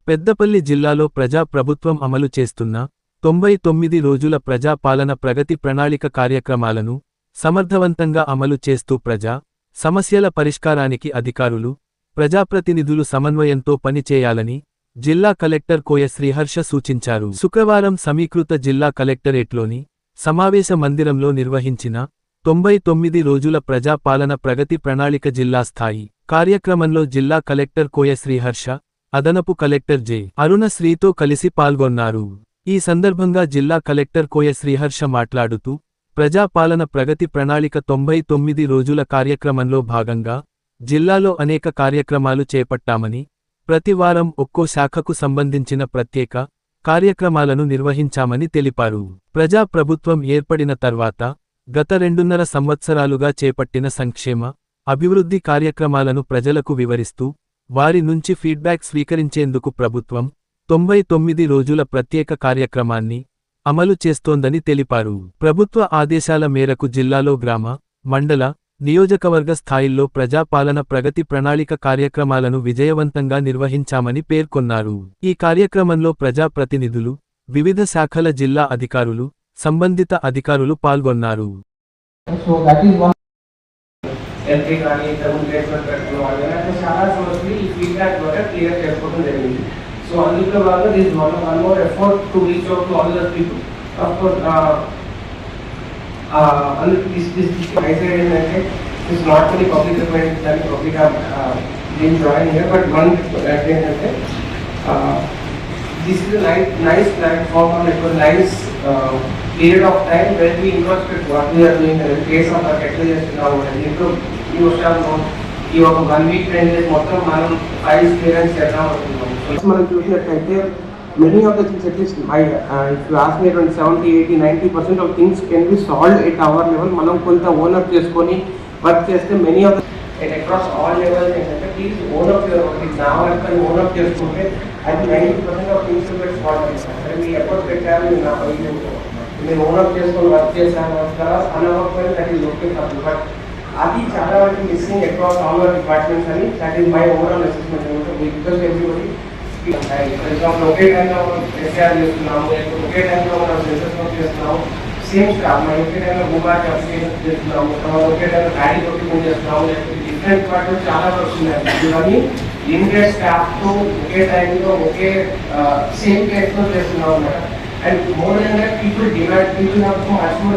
పెద్దపల్లి జిల్లాలో ప్రజా ప్రభుత్వం అమలు చేస్తున్న 99 రోజుల ప్రజా పాలన ప్రగతి ప్రణాళిక కార్యక్రమాలను సమర్థవంతంగా అమలు చేస్తూ ప్రజా సమస్యల పరిష్కారానికి అధికారులు, ప్రజాప్రతినిధులు సమన్వయంతో పనిచేయాలని జిల్లా కలెక్టర్ కోయ శ్రీహర్ష సూచించారు. శుక్రవారం సమీకృత జిల్లా కలెక్టరేట్లోని సమావేశ మందిరంలో నిర్వహించిన 99 రోజుల ప్రజా పాలన ప్రగతి ప్రణాళిక జిల్లా స్థాయి కార్యక్రమంలో జిల్లా కలెక్టర్ కోయ శ్రీహర్ష, అదనపు కలెక్టర్ జె. అరుణశ్రీతో కలిసి పాల్గొన్నారు. ఈ సందర్భంగా జిల్లా కలెక్టర్ కోయ శ్రీహర్ష మాట్లాడుతూ, ప్రజా పాలన ప్రగతి ప్రణాళిక 99 రోజుల కార్యక్రమంలో భాగంగా జిల్లాలో అనేక కార్యక్రమాలు చేపట్టామని, ప్రతి వారం ఒక్కో శాఖకు సంబంధించిన ప్రత్యేక కార్యక్రమాలను నిర్వహించామని తెలిపారు. ప్రజా ప్రభుత్వం ఏర్పడిన తర్వాత గత 2.5 సంవత్సరాలుగా చేపట్టిన సంక్షేమ, అభివృద్ధి కార్యక్రమాలను ప్రజలకు వివరిస్తూ వారి నుంచి ఫీడ్బ్యాక్ స్వీకరించేందుకు ప్రభుత్వం 99 రోజుల ప్రత్యేక కార్యక్రమాన్ని అమలు చేస్తోందని తెలిపారు. ప్రభుత్వ ఆదేశాల మేరకు జిల్లాలో గ్రామ, మండల, నియోజకవర్గ స్థాయిల్లో ప్రజాపాలన ప్రగతి ప్రణాళిక కార్యక్రమాలను విజయవంతంగా నిర్వహించామని పేర్కొన్నారు. ఈ కార్యక్రమంలో ప్రజాప్రతినిధులు, వివిధ శాఖల జిల్లా అధికారులు, సంబంధిత అధికారులు పాల్గొన్నారు. So అందులో భాగంగా this is one more effort to reach out to all the people. Of course, this I said ఏంటంటే it's not very public domain that public been joined here, but one ఏంటంటే this is a nice platform or like a nice period of time where we invested what we are doing in the case of our technology now. And you must have known ఈ ఒక 1 week 10 days మొత్తం మనం files clearance చేద్దాం అనుకుంటున్నాం. మనం చూసినట్లయితే many of the things, at least if you ask me, around 70, 80, 90% of things can be solved at our level. మనం కొంత ఓన్ అప్ చేసుకొని వర్క్ చేస్తే many of the and across all levels ఏంటంటే please own up your work. నా work అని own up చేసుకుంటే అది 90% of things will get solve అవుతాయి. అంటే మీ ఎఫర్ట్ పెట్టారు, నేను ఓన్ అప్ చేసుకొని వర్క్ చేశాను అనవకపోయినా that is okay for you. But అది చాలా వరకు missing across all our departments అని that is my overall assessment. Because everybody for example ఒకే టైంలో మనం ఎస్ఆర్ చేస్తున్నాము, లేకపోతే ఒకే టైంలో మనం సెన్సస్ చేస్తున్నాము, సేమ్ స్టాఫ్ మనం ఒకే టైంలో భూభారతి అప్లికేషన్ చేస్తున్నాము, తర్వాత ఒకే టైంలో ప్యాడీ ప్రొక్యూర్మెంట్ చేస్తున్నాము, లేకపోతే డిఫరెంట్ డిపార్ట్మెంట్ చాలా వర్క్స్ ఉన్నాయి. ఇవన్నీ లిమిటెడ్ స్టాఫ్తో ఒకే టైంలో ఒకే సేమ్ కేసులో చేస్తున్నాము అన్నమాట. And more than that people have so much more